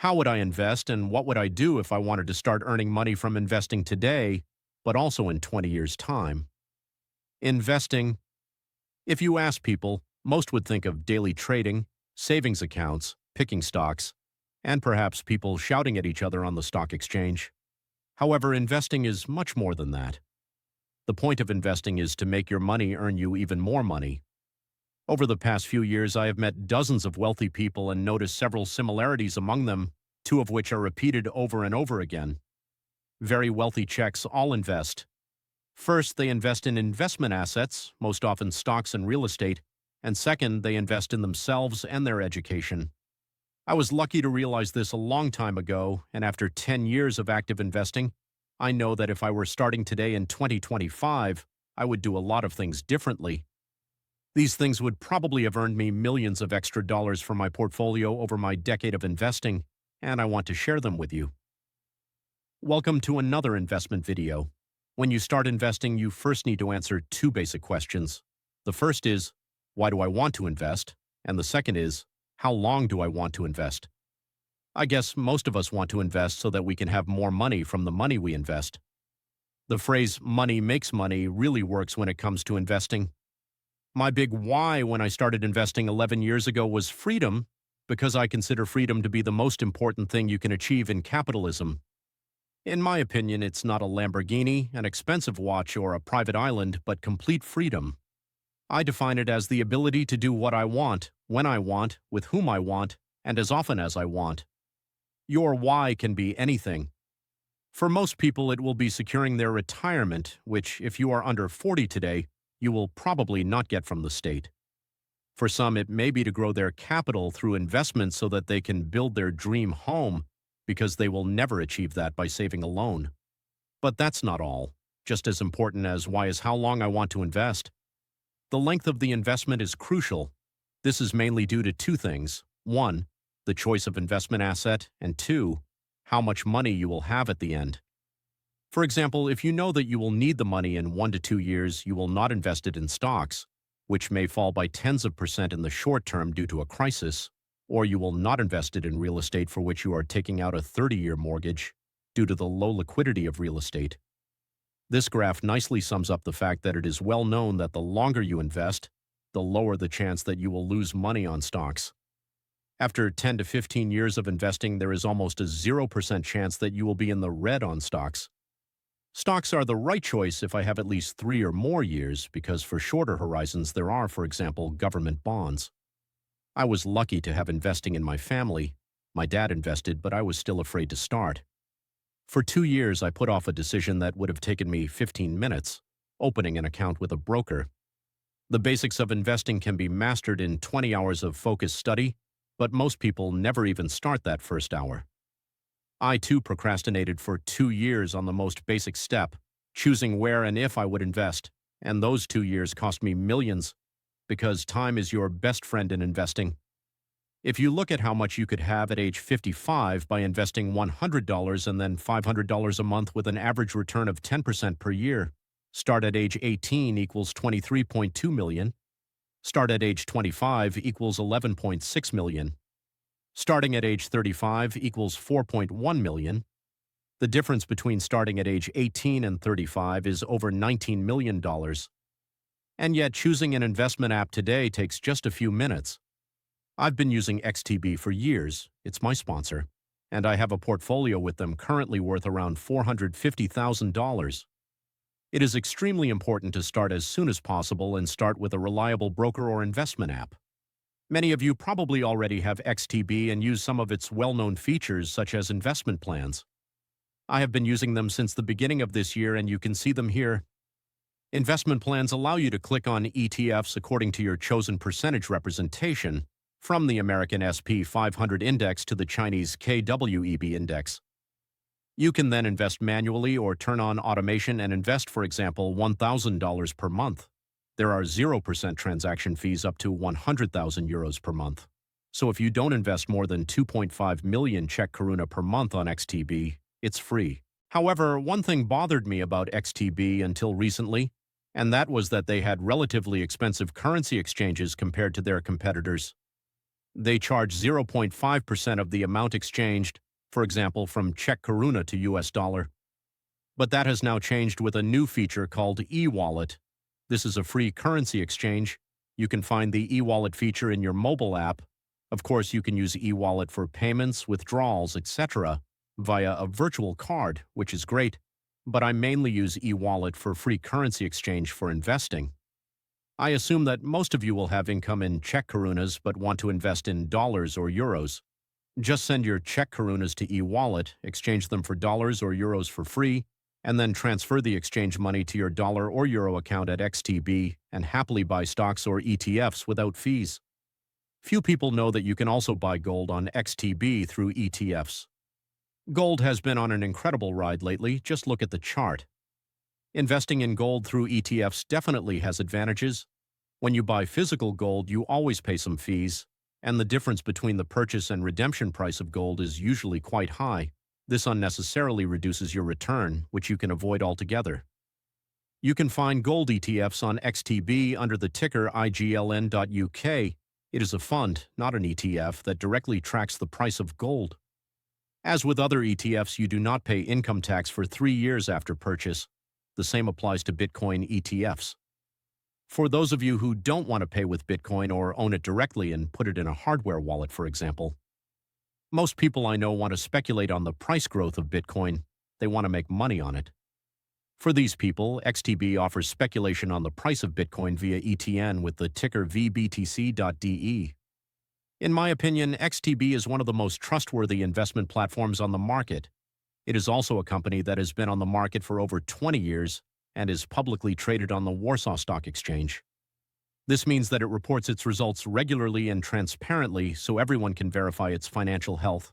How would I invest and what would I do if I wanted to start earning money from investing today, but also in 20 years' time? Investing. If you ask people, most would think of daily trading, savings accounts, picking stocks, and perhaps people shouting at each other on the stock exchange. However, investing is much more than that. The point of investing is to make your money earn you even more money. Over the past few years, I have met dozens of wealthy people and noticed several similarities among them, two of which are repeated over and over again. Very wealthy Czechs all invest. First, they invest in investment assets, most often stocks and real estate, and second, they invest in themselves and their education. I was lucky to realize this a long time ago, and after 10 years of active investing, I know that if I were starting today in 2025, I would do a lot of things differently. These things would probably have earned me millions of extra dollars for my portfolio over my decade of investing, and I want to share them with you. Welcome to another investment video. When you start investing, you first need to answer two basic questions. The first is, why do I want to invest? And the second is, how long do I want to invest? I guess most of us want to invest so that we can have more money from the money we invest. The phrase money makes money really works when it comes to investing. My big why when I started investing 11 years ago was freedom, because I consider freedom to be the most important thing you can achieve in capitalism. In my opinion, it's not a Lamborghini, an expensive watch, or a private island, but complete freedom. I define it as the ability to do what I want, when I want, with whom I want, and as often as I want. Your why can be anything. For most people, it will be securing their retirement, which, if you are under 40 today, you will probably not get from the state. For some, it may be to grow their capital through investments so that they can build their dream home, because they will never achieve that by saving alone. But that's not all. Just as important as why is how long I want to invest. The length of the investment is crucial. This is mainly due to two things. One, the choice of investment asset, and two, how much money you will have at the end. For example, if you know that you will need the money in 1 to 2 years, you will not invest it in stocks, which may fall by tens of percent in the short term due to a crisis, or you will not invest it in real estate for which you are taking out a 30-year mortgage due to the low liquidity of real estate. This graph nicely sums up the fact that it is well known that the longer you invest, the lower the chance that you will lose money on stocks. After 10 to 15 years of investing, there is almost a 0% chance that you will be in the red on stocks. Stocks are the right choice if I have at least 3 or more years, because for shorter horizons there are, for example, government bonds. I was lucky to have investing in my family. My dad invested, but I was still afraid to start. For 2 years, I put off a decision that would have taken me 15 minutes, opening an account with a broker. The basics of investing can be mastered in 20 hours of focused study, but most people never even start that first hour. I too procrastinated for 2 years on the most basic step, choosing where and if I would invest, and those 2 years cost me millions, because time is your best friend in investing. If you look at how much you could have at age 55 by investing $100 and then $500 a month with an average return of 10% per year, start at age 18 equals 23.2 million, start at age 25 equals 11.6 million. Starting at age 35 equals 4.1 million. The difference between starting at age 18 and 35 is over $19 million. And yet choosing an investment app today takes just a few minutes. I've been using XTB for years, it's my sponsor, and I have a portfolio with them currently worth around $450,000. It is extremely important to start as soon as possible and start with a reliable broker or investment app. Many of you probably already have XTB and use some of its well-known features such as investment plans. I have been using them since the beginning of this year and you can see them here. Investment plans allow you to click on ETFs according to your chosen percentage representation, from the American SP 500 index to the Chinese KWEB index. You can then invest manually or turn on automation and invest, for example, $1,000 per month. There are 0% transaction fees up to 100,000 euros per month. So if you don't invest more than 2.5 million Czech koruna per month on XTB, it's free. However, one thing bothered me about XTB until recently, and that was that they had relatively expensive currency exchanges compared to their competitors. They charge 0.5% of the amount exchanged, for example, from Czech koruna to US dollar. But that has now changed with a new feature called e-wallet. This is a free currency exchange. You can find the e-wallet feature in your mobile app. Of course, you can use e-wallet for payments, withdrawals, etc. via a virtual card, which is great. But I mainly use e-wallet for free currency exchange for investing. I assume that most of you will have income in Czech korunas but want to invest in dollars or euros. Just send your Czech korunas to e-wallet, exchange them for dollars or euros for free, and then transfer the exchange money to your dollar or euro account at XTB and happily buy stocks or ETFs without fees. Few people know that you can also buy gold on XTB through ETFs. Gold has been on an incredible ride lately, just look at the chart. Investing in gold through ETFs definitely has advantages. When you buy physical gold, you always pay some fees, and the difference between the purchase and redemption price of gold is usually quite high. This unnecessarily reduces your return, which you can avoid altogether. You can find gold ETFs on XTB under the ticker IGLN.UK. It is a fund, not an ETF, that directly tracks the price of gold. As with other ETFs, you do not pay income tax for 3 years after purchase. The same applies to Bitcoin ETFs. For those of you who don't want to pay with Bitcoin or own it directly and put it in a hardware wallet, for example, most people I know want to speculate on the price growth of Bitcoin. They want to make money on it. For these people, XTB offers speculation on the price of Bitcoin via ETN with the ticker VBTC.DE. In my opinion, XTB is one of the most trustworthy investment platforms on the market. It is also a company that has been on the market for over 20 years and is publicly traded on the Warsaw Stock Exchange. This means that it reports its results regularly and transparently so everyone can verify its financial health.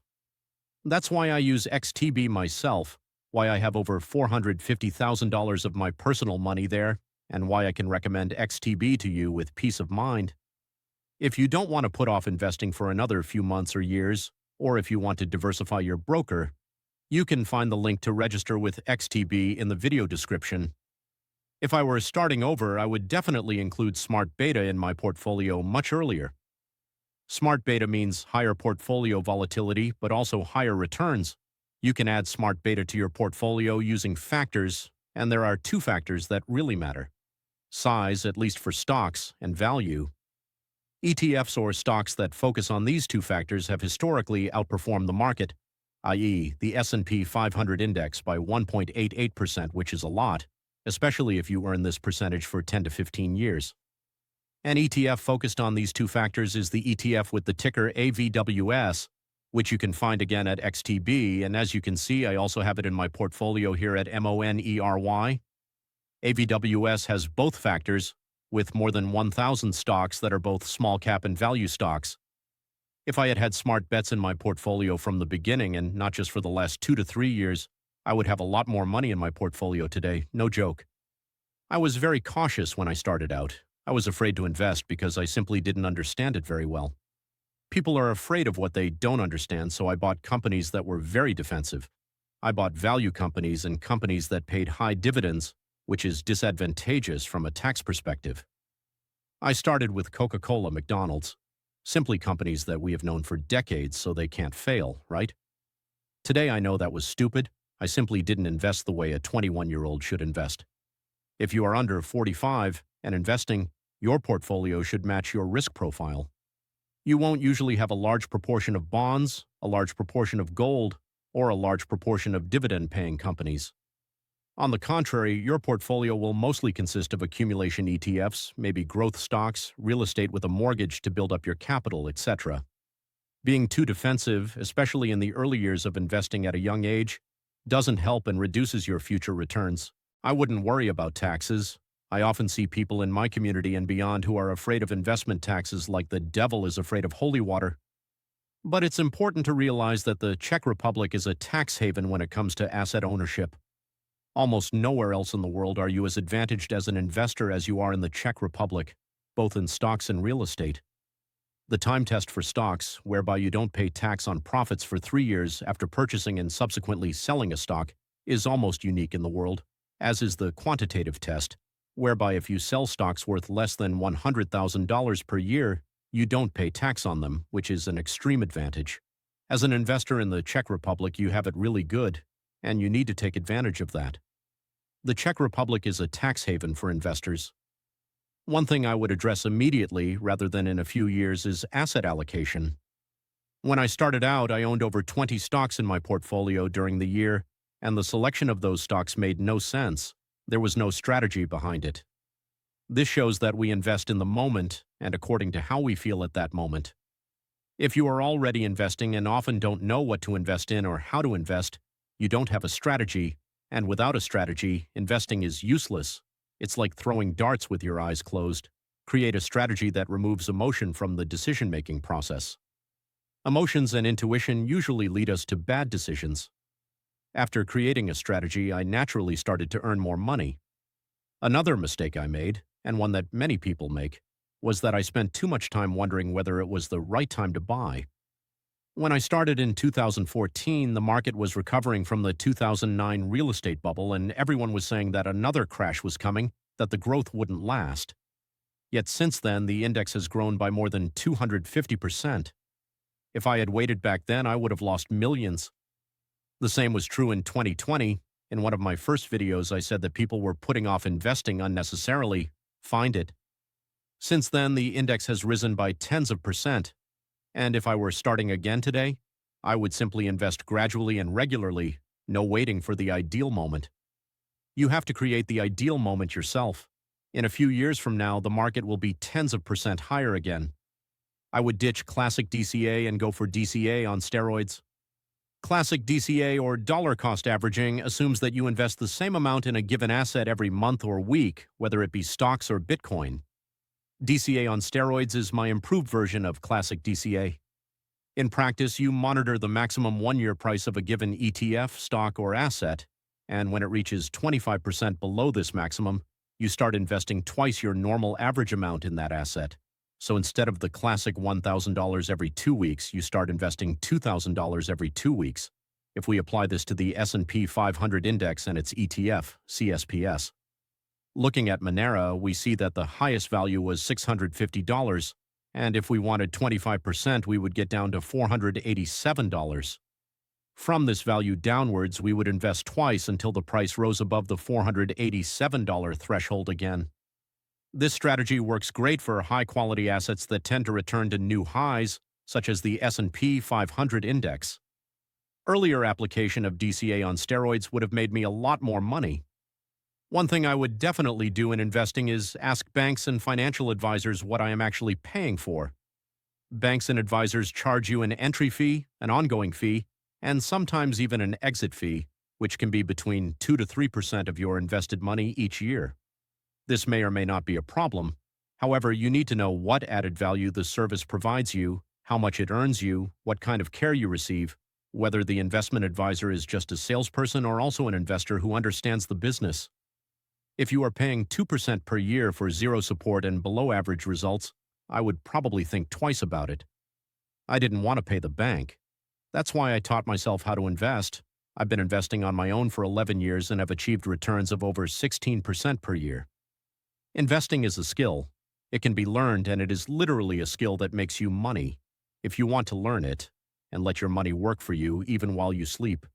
That's why I use XTB myself, why I have over $450,000 of my personal money there, and why I can recommend XTB to you with peace of mind. If you don't want to put off investing for another few months or years, or if you want to diversify your broker, you can find the link to register with XTB in the video description. If I were starting over, I would definitely include Smart Beta in my portfolio much earlier. Smart Beta means higher portfolio volatility, but also higher returns. You can add Smart Beta to your portfolio using factors, and there are 2 factors that really matter: size, at least for stocks, and value. ETFs or stocks that focus on these 2 factors have historically outperformed the market, i.e., the S&P 500 index by 1.88%, which is a lot, especially if you earn this percentage for 10 to 15 years. An ETF focused on these 2 factors is the ETF with the ticker AVWS, which you can find again at XTB, and as you can see, I also have it in my portfolio here at MONERY. AVWS has both factors, with more than 1,000 stocks that are both small cap and value stocks. If I had had smart bets in my portfolio from the beginning, and not just for the last 2 to 3 years, I would have a lot more money in my portfolio today, no joke. I was very cautious when I started out. I was afraid to invest because I simply didn't understand it very well. People are afraid of what they don't understand, so I bought companies that were very defensive. I bought value companies and companies that paid high dividends, which is disadvantageous from a tax perspective. I started with Coca-Cola, McDonald's, simply companies that we have known for decades so they can't fail, right? Today I know that was stupid. I simply didn't invest the way a 21-year-old should invest. If you are under 45 and investing, your portfolio should match your risk profile. You won't usually have a large proportion of bonds, a large proportion of gold, or a large proportion of dividend-paying companies. On the contrary, your portfolio will mostly consist of accumulation ETFs, maybe growth stocks, real estate with a mortgage to build up your capital, etc. Being too defensive, especially in the early years of investing at a young age, doesn't help and reduces your future returns. I wouldn't worry about taxes. I often see people in my community and beyond who are afraid of investment taxes like the devil is afraid of holy water. But it's important to realize that the Czech Republic is a tax haven when it comes to asset ownership. Almost nowhere else in the world are you as advantaged as an investor as you are in the Czech Republic, both in stocks and real estate. The time test for stocks, whereby you don't pay tax on profits for 3 years after purchasing and subsequently selling a stock, is almost unique in the world, as is the quantitative test, whereby if you sell stocks worth less than $100,000 per year, You don't pay tax on them, which is an extreme advantage. As an investor in the Czech Republic, you have it really good, and you need to take advantage of that. The Czech Republic is a tax haven for investors. One thing I would address immediately, rather than in a few years, is asset allocation. When I started out, I owned over 20 stocks in my portfolio during the year, and the selection of those stocks made no sense. There was no strategy behind it. This shows that we invest in the moment and according to how we feel at that moment. If you are already investing and often don't know what to invest in or how to invest, you don't have a strategy, and without a strategy, investing is useless. It's like throwing darts with your eyes closed. Create a strategy that removes emotion from the decision-making process. Emotions and intuition usually lead us to bad decisions. After creating a strategy, I naturally started to earn more money. Another mistake I made, and one that many people make, was that I spent too much time wondering whether it was the right time to buy. When I started in 2014, the market was recovering from the 2009 real estate bubble, and everyone was saying that another crash was coming, that the growth wouldn't last. Yet since then, the index has grown by more than 250%. If I had waited back then, I would have lost millions. The same was true in 2020. In one of my first videos, I said that people were putting off investing unnecessarily. Find it. Since then, the index has risen by tens of percent. And if I were starting again today, I would simply invest gradually and regularly, no waiting for the ideal moment. You have to create the ideal moment yourself. In a few years from now, the market will be tens of percent higher again. I would ditch classic DCA and go for DCA on steroids. Classic DCA, or dollar cost averaging, assumes that you invest the same amount in a given asset every month or week, whether it be stocks or Bitcoin. DCA on steroids is my improved version of classic DCA. In practice, you monitor the maximum one-year price of a given ETF, stock, or asset, and when it reaches 25% below this maximum, you start investing twice your normal average amount in that asset. So instead of the classic $1,000 every 2 weeks, you start investing $2,000 every 2 weeks. If we apply this to the S&P 500 index and its ETF, CSPS. Looking at Monero, we see that the highest value was $650, and if we wanted 25%, we would get down to $487. From this value downwards, we would invest twice until the price rose above the $487 threshold again. This strategy works great for high-quality assets that tend to return to new highs, such as the S&P 500 index. Earlier application of DCA on steroids would have made me a lot more money. One thing I would definitely do in investing is ask banks and financial advisors what I am actually paying for. Banks and advisors charge you an entry fee, an ongoing fee, and sometimes even an exit fee, which can be between 2 to 3% of your invested money each year. This may or may not be a problem. However, you need to know what added value the service provides you, how much it earns you, what kind of care you receive, whether the investment advisor is just a salesperson or also an investor who understands the business. If you are paying 2% per year for zero support and below average results, I would probably think twice about it. I didn't want to pay the bank. That's why I taught myself how to invest. I've been investing on my own for 11 years and have achieved returns of over 16% per year. Investing is a skill. It can be learned, and it is literally a skill that makes you money, if you want to learn it, and let your money work for you even while you sleep.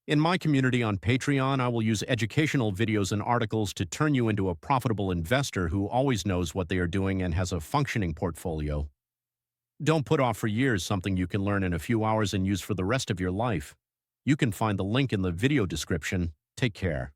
In my community on Patreon, I will use educational videos and articles to turn you into a profitable investor who always knows what they are doing and has a functioning portfolio. Don't put off for years something you can learn in a few hours and use for the rest of your life. You can find the link in the video description. Take care.